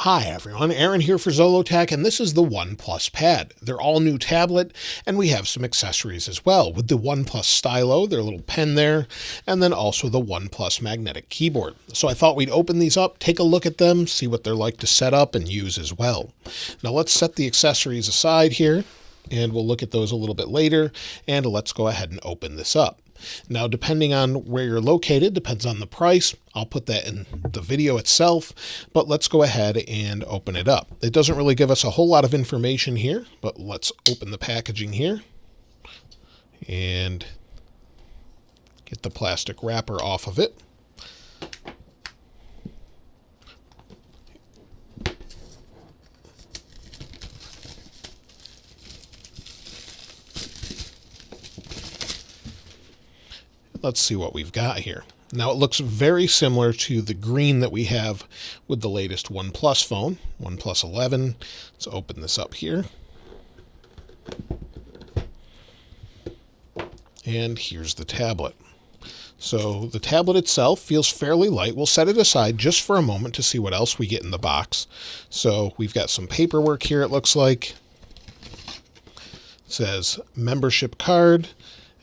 Hi everyone, Aaron here for Zollotech, and this is the OnePlus Pad. Their all-new tablet, and we have some accessories as well, with the OnePlus Stylo, their little pen there, and then also the OnePlus magnetic keyboard. So I thought we'd open these up, take a look at them, see what they're like to set up and use as well. Now let's set the accessories aside here, and we'll look at those a little bit later, and let's go ahead and open this up. Now, depending on where you're located, depends on the price. I'll put that in the video itself, but let's go ahead and open it up. It doesn't really give us a whole lot of information here, but let's open the packaging here and get the plastic wrapper off of it. Let's see what we've got here. Now it looks very similar to the green that we have with the latest OnePlus phone, OnePlus 11. Let's open this up here. And here's the tablet. So the tablet itself feels fairly light. We'll set it aside just for a moment to see what else we get in the box. So we've got some paperwork here, it looks like. It says membership card,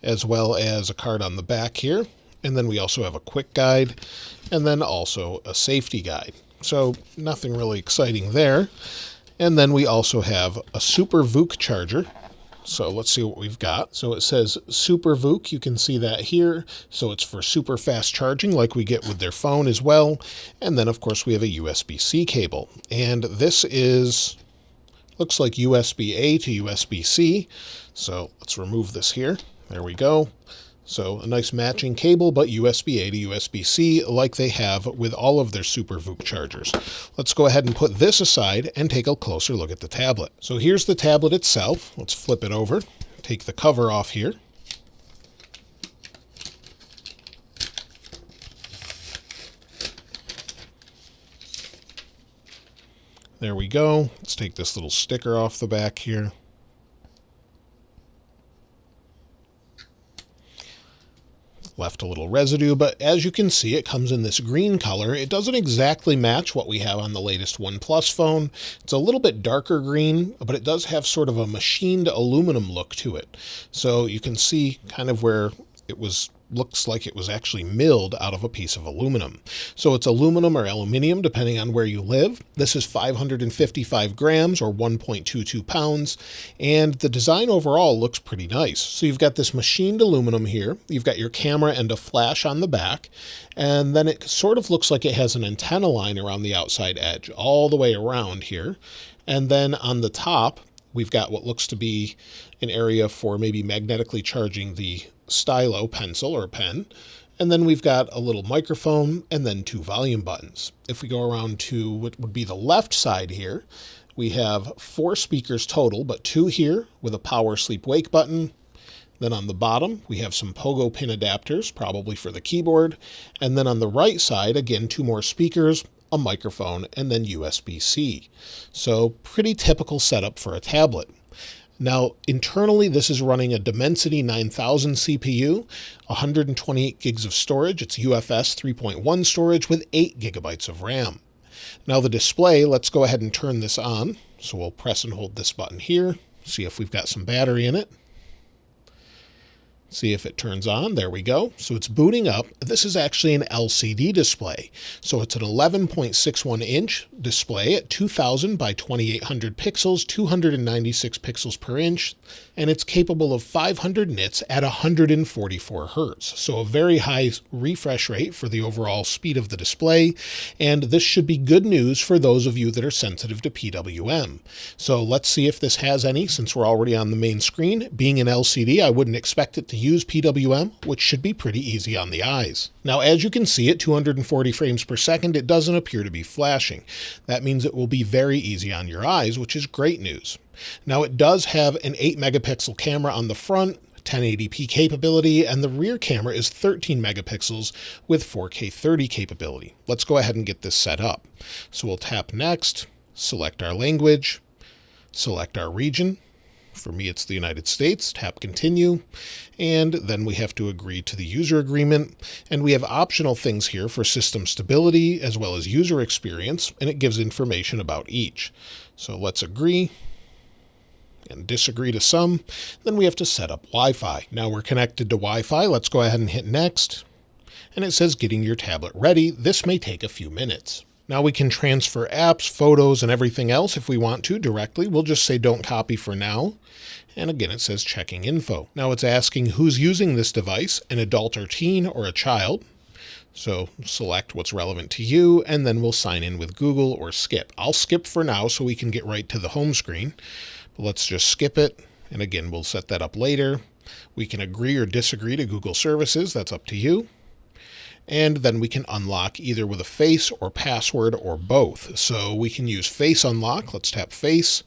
as well as a card on the back here. And then we also have a quick guide, and then also a safety guide. So nothing really exciting there. And then we also have a Super VOOC charger. So let's see what we've got. So it says Super VOOC, you can see that here. So it's for super fast charging like we get with their phone as well. And then of course we have a USB-C cable. And this is, looks like USB-A to USB-C. So let's remove this here. There we go. So a nice matching cable, but USB-A to USB-C like they have with all of their Super VOOC chargers. Let's go ahead and put this aside and take a closer look at the tablet. So here's the tablet itself. Let's flip it over, take the cover off here. There we go. Let's take this little sticker off the back here. Left a little residue, but as you can see, it comes in this green color. It doesn't exactly match what we have on the latest OnePlus phone. It's a little bit darker green, but it does have sort of a machined aluminum look to it. So you can see kind of where it looks like it was actually milled out of a piece of aluminum. So it's aluminum or aluminium, depending on where you live. This is 555 grams or 1.22 pounds. And the design overall looks pretty nice. So you've got this machined aluminum here. You've got your camera and a flash on the back. And then it sort of looks like it has an antenna line around the outside edge, all the way around here. And then on the top, we've got what looks to be an area for maybe magnetically charging the stylo pencil or pen. And then we've got a little microphone and then two volume buttons. If we go around to what would be the left side here, we have 4 speakers total, but 2 here with a power sleep wake button. Then on the bottom, we have some pogo pin adapters, probably for the keyboard. And then on the right side, again, 2 more speakers, a microphone, and then USB-C. So pretty typical setup for a tablet. Now, internally, this is running a Dimensity 9000 CPU, 128 gigs of storage. It's UFS 3.1 storage with 8 gigabytes of RAM. Now, the display, let's go ahead and turn this on. So we'll press and hold this button here, see if we've got some battery in it. See if it turns on. There we go. So it's booting up. This is actually an LCD display. So it's an 11.61 inch display at 2000 by 2800 pixels, 296 pixels per inch, and it's capable of 500 nits at 144 hertz. So a very high refresh rate for the overall speed of the display. And this should be good news for those of you that are sensitive to PWM. So let's see if this has any, since we're already on the main screen. Being an LCD, I wouldn't expect it to use PWM, which should be pretty easy on the eyes. Now, as you can see at 240 frames per second, it doesn't appear to be flashing. That means it will be very easy on your eyes, which is great news. Now, it does have an 8 megapixel camera on the front, 1080p capability, and the rear camera is 13 megapixels with 4K 30 capability. Let's go ahead and get this set up. So we'll tap next, select our language, select our region, For me, it's the United States. Tap continue. And then we have to agree to the user agreement. And we have optional things here for system stability as well as user experience. And it gives information about each. So let's agree and disagree to some. Then we have to set up Wi-Fi. Now we're connected to Wi-Fi. Let's go ahead and hit next. And it says getting your tablet ready. This may take a few minutes. Now we can transfer apps, photos, and everything else if we want to directly. We'll just say don't copy for now. And again, it says checking info. Now it's asking who's using this device, an adult or teen or a child. So select what's relevant to you, and then we'll sign in with Google or skip. I'll skip for now so we can get right to the home screen. But let's just skip it. And again, we'll set that up later. We can agree or disagree to Google services. That's up to you. And then we can unlock either with a face or password or both. So we can use face unlock. Let's tap face.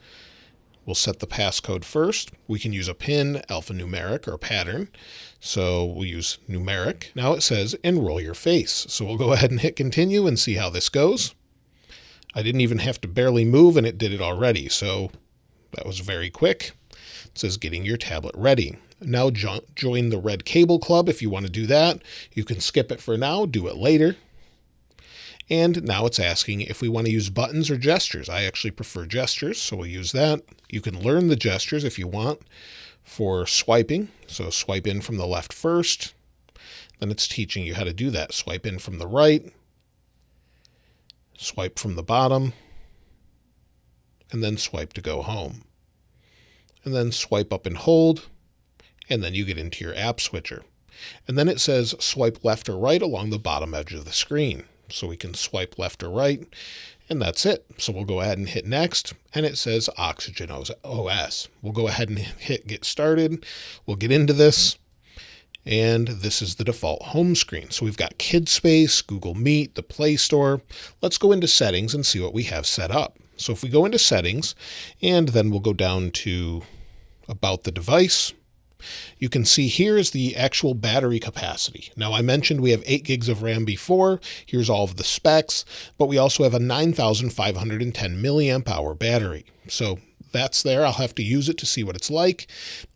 We'll set the passcode first. We can use a PIN, alphanumeric, or pattern. So we'll use numeric. Now it says enroll your face. So we'll go ahead and hit continue and see how this goes. I didn't even have to barely move and it did it already. So that was very quick. It says getting your tablet ready. Now join the red cable club if you want to do that. You can skip it for now, do it later. And now it's asking if we want to use buttons or gestures. I actually prefer gestures, so we'll use that. You can learn the gestures if you want for swiping. So swipe in from the left first. Then it's teaching you how to do that. Swipe in from the right. Swipe from the bottom. And then swipe to go home. And then swipe up and hold. And then you get into your app switcher. And then it says swipe left or right along the bottom edge of the screen. So we can swipe left or right, and that's it. So we'll go ahead and hit next, and it says Oxygen OS. We'll go ahead and hit get started. We'll get into this, and this is the default home screen. So we've got Kid Space, Google Meet, the Play Store. Let's go into settings and see what we have set up. So if we go into settings, and then we'll go down to about the device, you can see here is the actual battery capacity. Now I mentioned we have 8 gigs of RAM before. Here's all of the specs, but we also have a 9,510 milliamp hour battery. So that's there. I'll have to use it to see what it's like.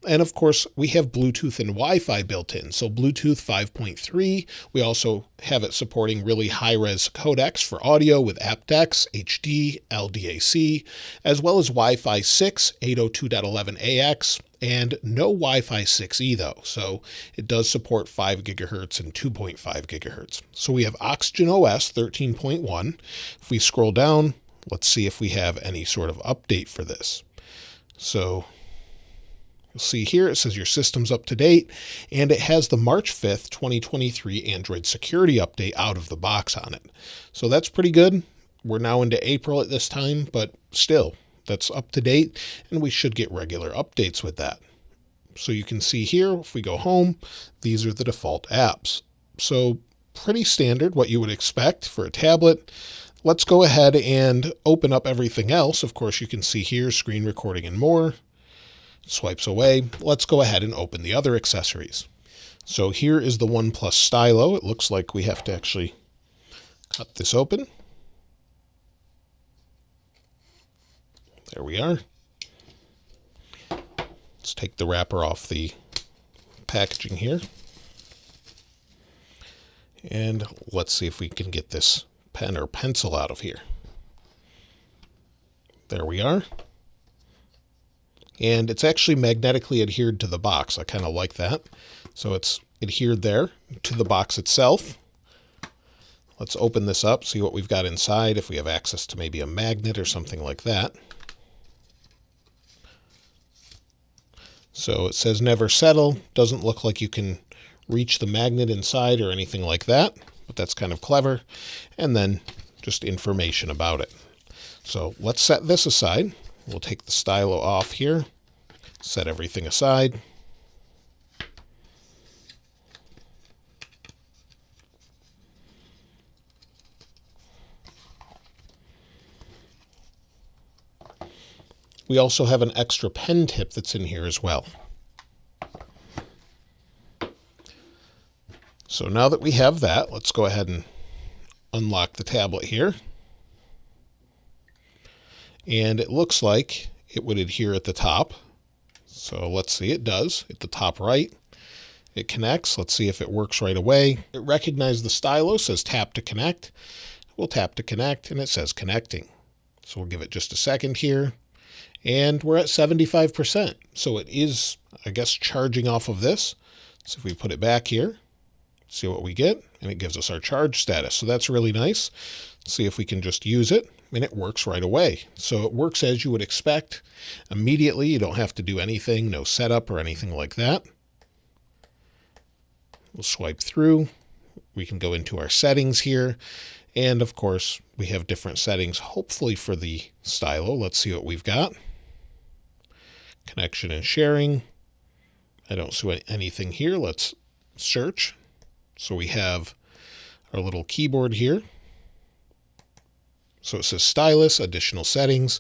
And of course, we have Bluetooth and Wi-Fi built in. So Bluetooth 5.3. We also have it supporting really high-res codecs for audio with aptX, HD, LDAC, as well as Wi-Fi 6, 802.11ax, and no Wi-Fi 6E though. So it does support 5 gigahertz and 2.5 gigahertz. So we have Oxygen OS 13.1. If we scroll down, let's see if we have any sort of update for this. So you'll see here, it says your system's up to date, and it has the March 5th, 2023 Android security update out of the box on it. So that's pretty good. We're now into April at this time, but still, that's up to date, and we should get regular updates with that. So you can see here, if we go home, these are the default apps. So pretty standard, what you would expect for a tablet. Let's go ahead and open up everything else. Of course, you can see here, screen recording and more. Swipes away. Let's go ahead and open the other accessories. So here is the OnePlus Stylo. It looks like we have to actually cut this open. There we are. Let's take the wrapper off the packaging here. And let's see if we can get this pen or pencil out of here. There we are. And it's actually magnetically adhered to the box. I kind of like that. So it's adhered there to the box itself. Let's open this up, see what we've got inside, if we have access to maybe a magnet or something like that. So it says never settle. Doesn't look like you can reach the magnet inside or anything like that, but that's kind of clever. And then just information about it. So let's set this aside. We'll take the stylo off here, set everything aside. We also have an extra pen tip that's in here as well. So now that we have that, let's go ahead and unlock the tablet here. And it looks like it would adhere at the top. So let's see, it does. At the top right, it connects. Let's see if it works right away. It recognized the stylo, says tap to connect. We'll tap to connect, and it says connecting. So we'll give it just a second here. And we're at 75%. So it is, I guess, charging off of this. So if we put it back here, see what we get, and it gives us our charge status. So that's really nice. See if we can just use it, and it works right away. So it works as you would expect. Immediately, you don't have to do anything, no setup or anything like that. We'll swipe through. We can go into our settings here. And of course, we have different settings, hopefully for the stylo. Let's see what we've got. Connection and sharing. I don't see anything here. Let's search. So we have our little keyboard here. So it says stylus, additional settings,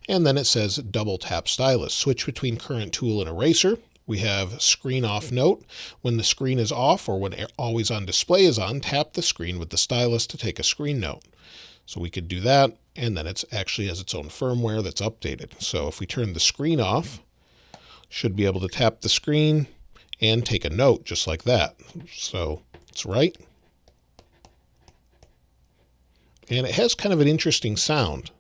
and then it says double tap stylus. Switch between current tool and eraser. We have screen off note. When the screen is off or when always on display is on, tap the screen with the stylus to take a screen note. So we could do that, and then it actually has its own firmware that's updated. So if we turn the screen off, should be able to tap the screen and take a note just like that. So it's right. And it has kind of an interesting sound.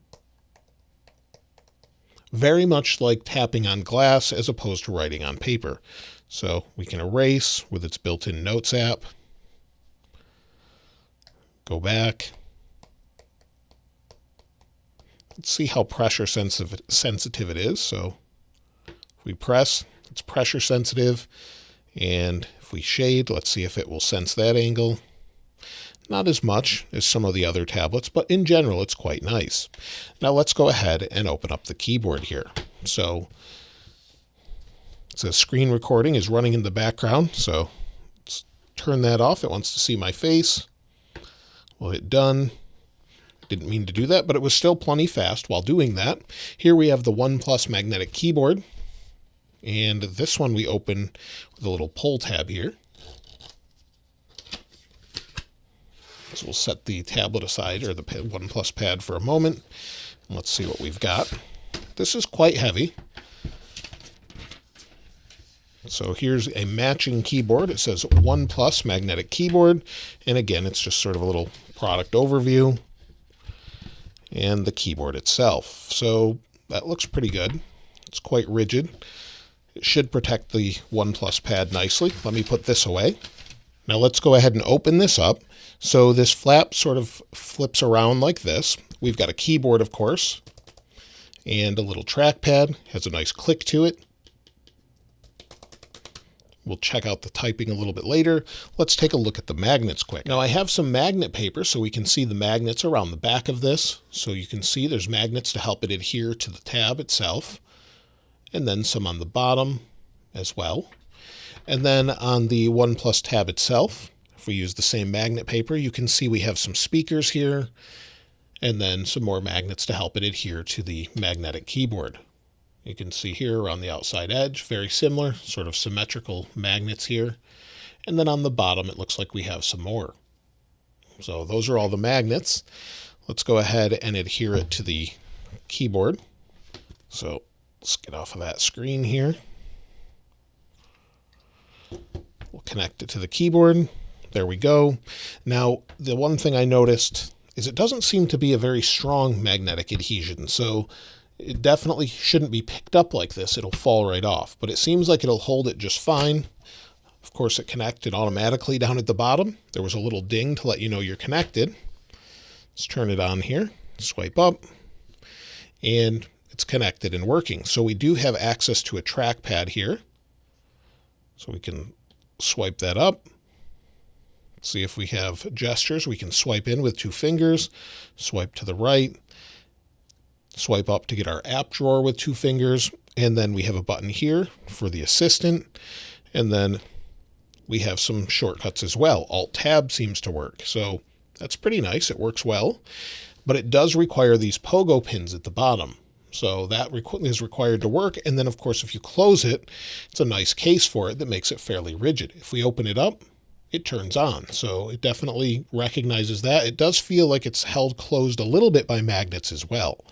Very much like tapping on glass as opposed to writing on paper. So we can erase with its built-in Notes app. Go back. Let's see how pressure sensitive it is. So if we press, it's pressure sensitive. And if we shade, let's see if it will sense that angle. Not as much as some of the other tablets, but in general, it's quite nice. Now let's go ahead and open up the keyboard here. So it says screen recording is running in the background. So let's turn that off. It wants to see my face. We'll hit done. Didn't mean to do that, but it was still plenty fast while doing that. Here we have the OnePlus magnetic keyboard. And this one we open with a little pull tab here. So we'll set the tablet aside, or the OnePlus Pad, for a moment. And let's see what we've got. This is quite heavy. So here's a matching keyboard. It says OnePlus magnetic keyboard. And again, it's just sort of a little product overview. And the keyboard itself. So that looks pretty good. It's quite rigid. It should protect the OnePlus Pad nicely. Let me put this away. Now let's go ahead and open this up. So this flap sort of flips around like this. We've got a keyboard, of course, and a little trackpad. Has a nice click to it. We'll check out the typing a little bit later. Let's take a look at the magnets quick. Now I have some magnet paper so we can see the magnets around the back of this. So you can see there's magnets to help it adhere to the tab itself. And then some on the bottom as well. And then on the OnePlus Tab itself, if we use the same magnet paper, you can see we have some speakers here, and then some more magnets to help it adhere to the magnetic keyboard. You can see here around the outside edge, very similar, sort of symmetrical magnets here. And then on the bottom, it looks like we have some more. So those are all the magnets. Let's go ahead and adhere it to the keyboard. So let's get off of that screen here. We'll connect it to the keyboard. There we go. Now, the one thing I noticed is it doesn't seem to be a very strong magnetic adhesion. So it definitely shouldn't be picked up like this. It'll fall right off. But it seems like it'll hold it just fine. Of course, it connected automatically down at the bottom. There was a little ding to let you know you're connected. Let's turn it on here. Swipe up. And it's connected and working. So we do have access to a trackpad here. So we can swipe that up. See if we have gestures. We can swipe in with 2 fingers, swipe to the right, swipe up to get our app drawer with 2 fingers, and then we have a button here for the assistant, and then we have some shortcuts as well. Alt-Tab seems to work, so that's pretty nice. It works well, but it does require these pogo pins at the bottom. So that is required to work. And then, of course, if you close it, it's a nice case for it that makes it fairly rigid. If we open it up, it turns on. So it definitely recognizes that. It does feel like it's held closed a little bit by magnets as well.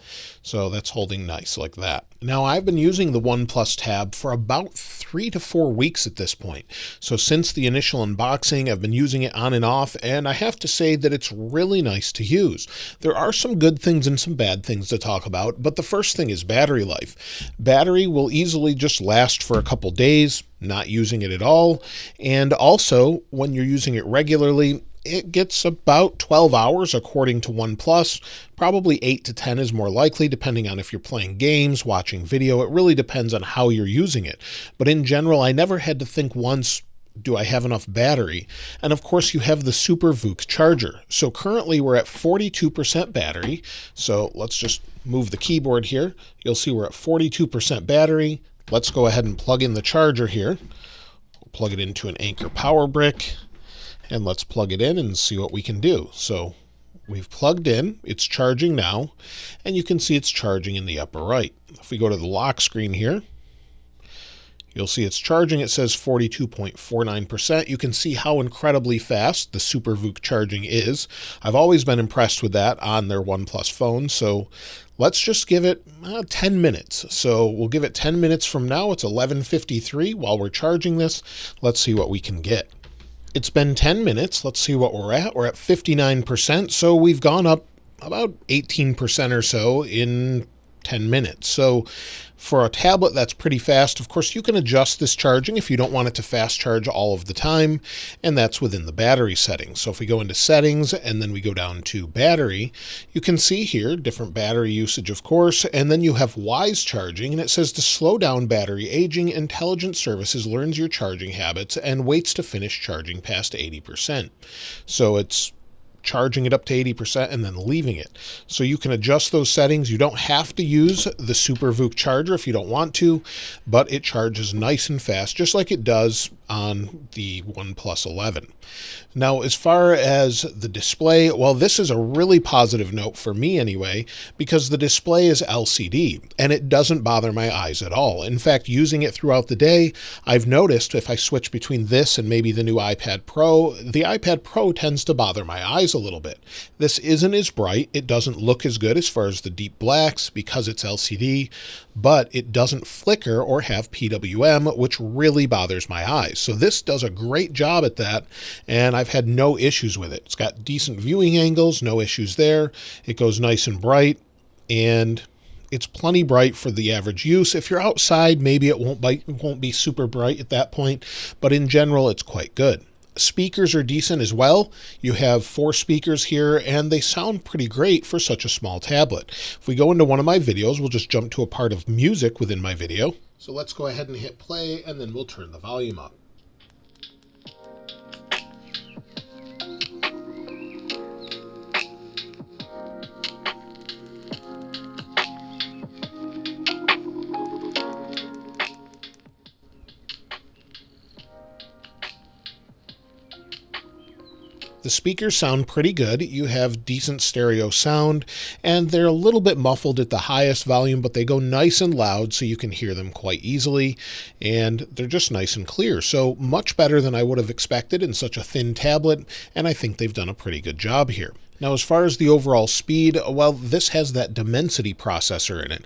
So that's holding nice like that. Now I've been using the OnePlus Tab for about 3 to 4 weeks at this point. So since the initial unboxing, I've been using it on and off, and I have to say that it's really nice to use. There are some good things and some bad things to talk about, but the first thing is battery life. Battery will easily just last for a couple days, not using it at all. And also, when you're using it regularly, it gets about 12 hours according to OnePlus. Probably 8 to 10 is more likely, depending on if you're playing games, watching video. It really depends on how you're using it. But in general, I never had to think once, do I have enough battery? And of course, you have the Super VOOC charger. So currently we're at 42% battery. So let's just move the keyboard here. You'll see we're at 42% battery. Let's go ahead and plug in the charger here. We'll plug it into an Anker power brick. And let's plug it in and see what we can do. So we've plugged in, it's charging now, and you can see it's charging in the upper right. If we go to the lock screen here, you'll see it's charging. It says 42.49%. You can see how incredibly fast the Super VOOC charging is. I've always been impressed with that on their OnePlus phone. So let's just give it 10 minutes. So we'll give it 10 minutes from now. It's 11:53 while we're charging this. Let's see what we can get. It's been 10 minutes. Let's see what we're at. We're at 59%. So we've gone up about 18% or so in 10 minutes. So for a tablet, that's pretty fast. Of course, you can adjust this charging if you don't want it to fast charge all of the time, and that's within the battery settings. So if we go into settings and then we go down to battery, you can see here different battery usage, of course, and then you have wise charging, and it says to slow down battery aging, Intelligent Services learns your charging habits and waits to finish charging past 80%. So it's charging it up to 80% and then leaving it. So you can adjust those settings. You don't have to use the Super VOOC charger if you don't want to, but it charges nice and fast, just like it does on the OnePlus 11. Now, as far as the display, well, this is a really positive note for me anyway, because the display is LCD and it doesn't bother my eyes at all. In fact, using it throughout the day, I've noticed if I switch between this and maybe the new iPad Pro, the iPad Pro tends to bother my eyes a little bit. This isn't as bright. It doesn't look as good as far as the deep blacks because it's LCD, but it doesn't flicker or have PWM, which really bothers my eyes. So this does a great job at that, and I've had no issues with it. It's got decent viewing angles, no issues there. It goes nice and bright, and it's plenty bright for the average use. If you're outside, maybe it won't be super bright at that point, but in general, it's quite good. Speakers are decent as well. You have 4 speakers here, and they sound pretty great for such a small tablet. If we go into one of my videos, we'll just jump to a part of music within my video. So let's go ahead and hit play, and then we'll turn the volume up. The speakers sound pretty good. You have decent stereo sound, and they're a little bit muffled at the highest volume, but they go nice and loud so you can hear them quite easily, and they're just nice and clear. So much better than I would have expected in such a thin tablet, and I think they've done a pretty good job here. Now, as far as the overall speed, well, this has that Dimensity processor in it,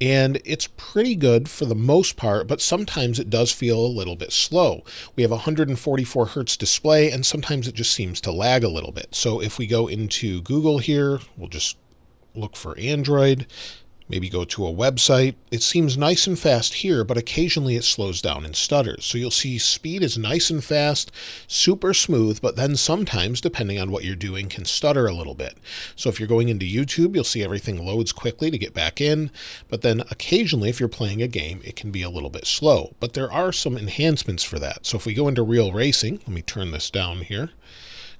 and it's pretty good for the most part, but sometimes it does feel a little bit slow. We have a 144 hertz display, and sometimes it just seems to lag a little bit. So if we go into Google here, we'll just look for Android, maybe go to a website. It seems nice and fast here, but occasionally it slows down and stutters. So you'll see speed is nice and fast, super smooth, but then sometimes, depending on what you're doing, can stutter a little bit. So if you're going into YouTube, you'll see everything loads quickly to get back in, but then occasionally if you're playing a game, it can be a little bit slow. But there are some enhancements for that. So if we go into Real Racing, let me turn this down here.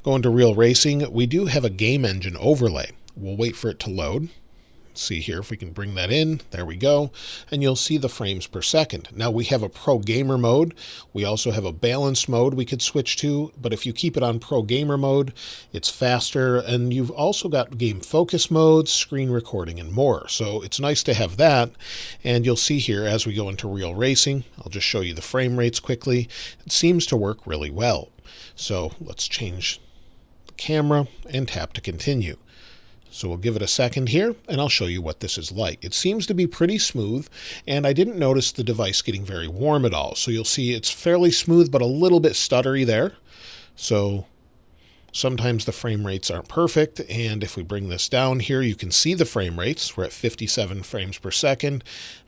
Go into Real Racing, we do have a game engine overlay. We'll wait for it to load. See here if we can bring that in. There we go. And you'll see the frames per second. Now we have a pro gamer mode. We also have a balanced mode we could switch to, but if you keep it on pro gamer mode, it's faster. And you've also got game focus modes, screen recording, and more. So it's nice to have that. And you'll see here as we go into real racing, I'll just show you the frame rates quickly. It seems to work really well. So let's change the camera and tap to continue. So we'll give it a second here, and I'll show you what this is like. It seems to be pretty smooth, and I didn't notice the device getting very warm at all. So you'll see it's fairly smooth, but a little bit stuttery there. So sometimes the frame rates aren't perfect, and if we bring this down here, you can see the frame rates. We're at 57 frames per second,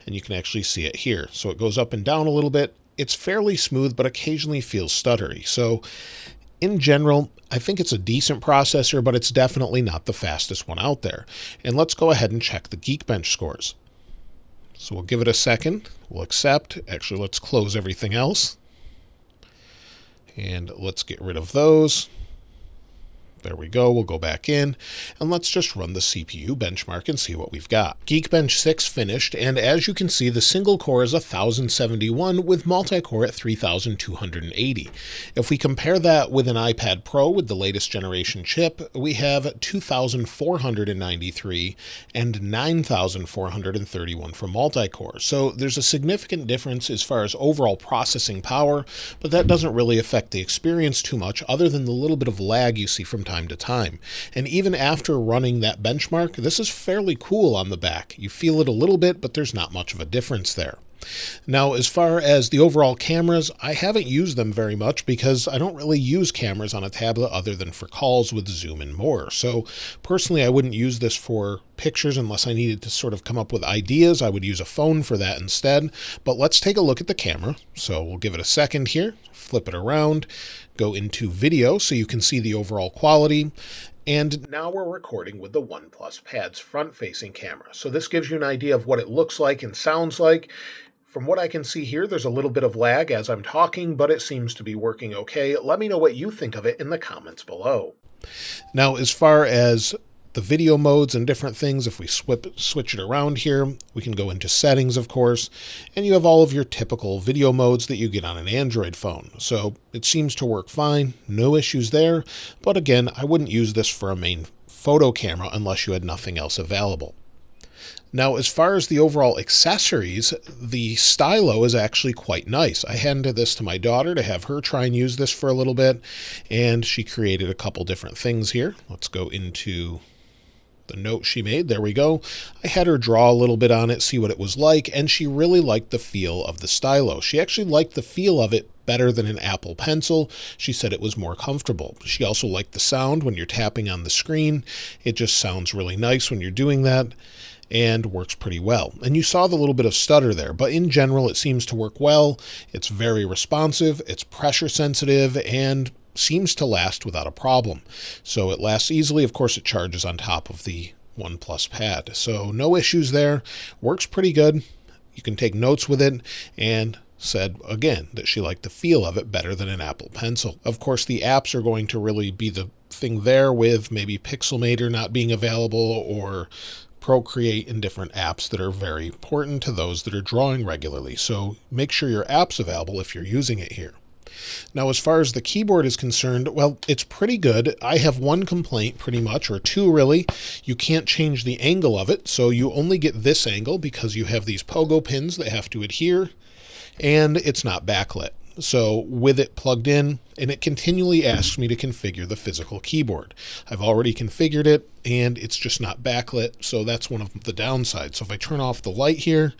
and you can actually see it here. So it goes up and down a little bit. It's fairly smooth, but occasionally feels stuttery. So in general, I think it's a decent processor, but it's definitely not the fastest one out there. And let's go ahead and check the Geekbench scores. So we'll give it a second. We'll accept. Actually, let's close everything else. And let's get rid of those. There we go. We'll go back in and let's just run the CPU benchmark and see what we've got. Geekbench 6 finished, and as you can see, the single core is 1071 with multi-core at 3280. If we compare that with an iPad Pro with the latest generation chip, we have 2493 and 9431 for multi-core. So there's a significant difference as far as overall processing power, but that doesn't really affect the experience too much other than the little bit of lag you see from time to time. And even after running that benchmark, this is fairly cool on the back. You feel it a little bit, but there's not much of a difference there. Now, as far as the overall cameras, I haven't used them very much because I don't really use cameras on a tablet other than for calls with Zoom and more. So personally, I wouldn't use this for pictures unless I needed to sort of come up with ideas. I would use a phone for that instead. But let's take a look at the camera. So we'll give it a second here, flip it around, go into video so you can see the overall quality. And now we're recording with the OnePlus Pad's front-facing camera. So this gives you an idea of what it looks like and sounds like. From what I can see here, there's a little bit of lag as I'm talking, but it seems to be working okay. Let me know what you think of it in the comments below. Now, as far as the video modes and different things, if we switch it around here, we can go into settings, of course, and you have all of your typical video modes that you get on an Android phone. So it seems to work fine, no issues there. But again, I wouldn't use this for a main photo camera unless you had nothing else available. Now, as far as the overall accessories, the Stylo is actually quite nice. I handed this to my daughter to have her try and use this for a little bit, and she created a couple different things here. Let's go into the note she made. There we go. I had her draw a little bit on it, see what it was like, and she really liked the feel of the Stylo. She actually liked the feel of it better than an Apple Pencil. She said it was more comfortable. She also liked the sound when you're tapping on the screen. It just sounds really nice when you're doing that and works pretty well. And you saw the little bit of stutter there, but in general, it seems to work well. It's very responsive, it's pressure sensitive, and seems to last without a problem. So it lasts easily. Of course, it charges on top of the OnePlus Pad. So no issues there. Works pretty good. You can take notes with it, and said again that she liked the feel of it better than an Apple Pencil. Of course, the apps are going to really be the thing there, with maybe Pixelmator not being available or Procreate and different apps that are very important to those that are drawing regularly. So make sure your app's available if you're using it here. Now, as far as the keyboard is concerned, well, it's pretty good. I have one complaint pretty much, or two really. You can't change the angle of it, so you only get this angle because you have these pogo pins that have to adhere, and it's not backlit. So with it plugged in, and it continually asks me to configure the physical keyboard. I've already configured it, and it's just not backlit, so that's one of the downsides. So if I turn off the light here,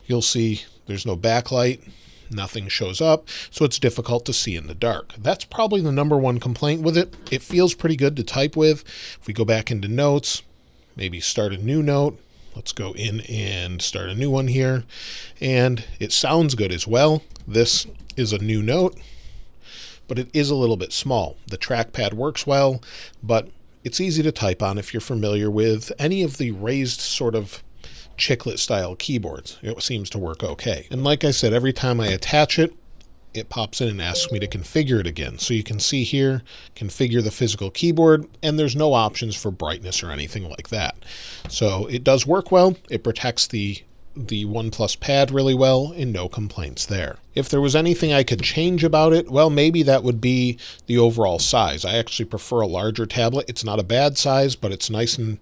you'll see there's no backlight. Nothing shows up, so it's difficult to see in the dark. That's probably the number one complaint with it. It feels pretty good to type with. If we go back into notes, maybe start a new note. Let's go in and start a new one here. And it sounds good as well. This is a new note, but it is a little bit small. The trackpad works well, but it's easy to type on if you're familiar with any of the raised sort of chiclet style keyboards. It seems to work okay. And like I said, every time I attach it, it pops in and asks me to configure it again. So you can see here, configure the physical keyboard, and there's no options for brightness or anything like that. So it does work well. It protects the OnePlus Pad really well, and no complaints there. If there was anything I could change about it, well, maybe that would be the overall size. I actually prefer a larger tablet. It's not a bad size, but it's nice and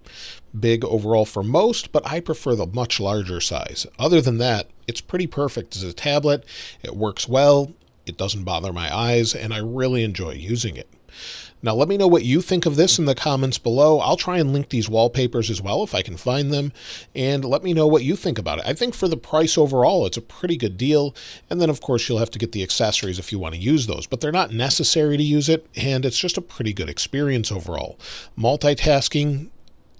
big overall for most, but I prefer the much larger size. Other than that, it's pretty perfect as a tablet. It works well, it doesn't bother my eyes, and I really enjoy using it. Now, let me know what you think of this in the comments below. I'll try and link these wallpapers as well if I can find them, and let me know what you think about it. I think for the price overall, it's a pretty good deal, and then of course you'll have to get the accessories if you want to use those, but they're not necessary to use it, and it's just a pretty good experience overall. Multitasking,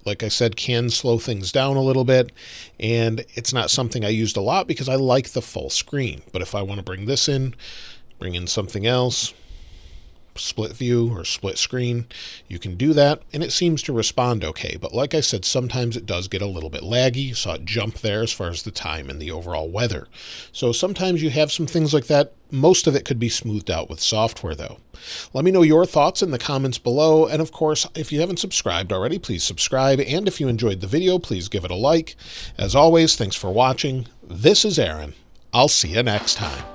like I said, can slow things down a little bit, and it's not something I used a lot because I like the full screen. But if I want to bring this in, bring in something else, split view or split screen, you can do that, and it seems to respond okay. But like I said, sometimes it does get a little bit laggy. You saw it jump there as far as the time and the overall weather. So sometimes you have some things like that. Most of it could be smoothed out with software though. Let me know your thoughts in the comments below, and of course, if you haven't subscribed already, please subscribe, and if you enjoyed the video, please give it a like. As always, thanks for watching. This is Aaron. I'll see you next time.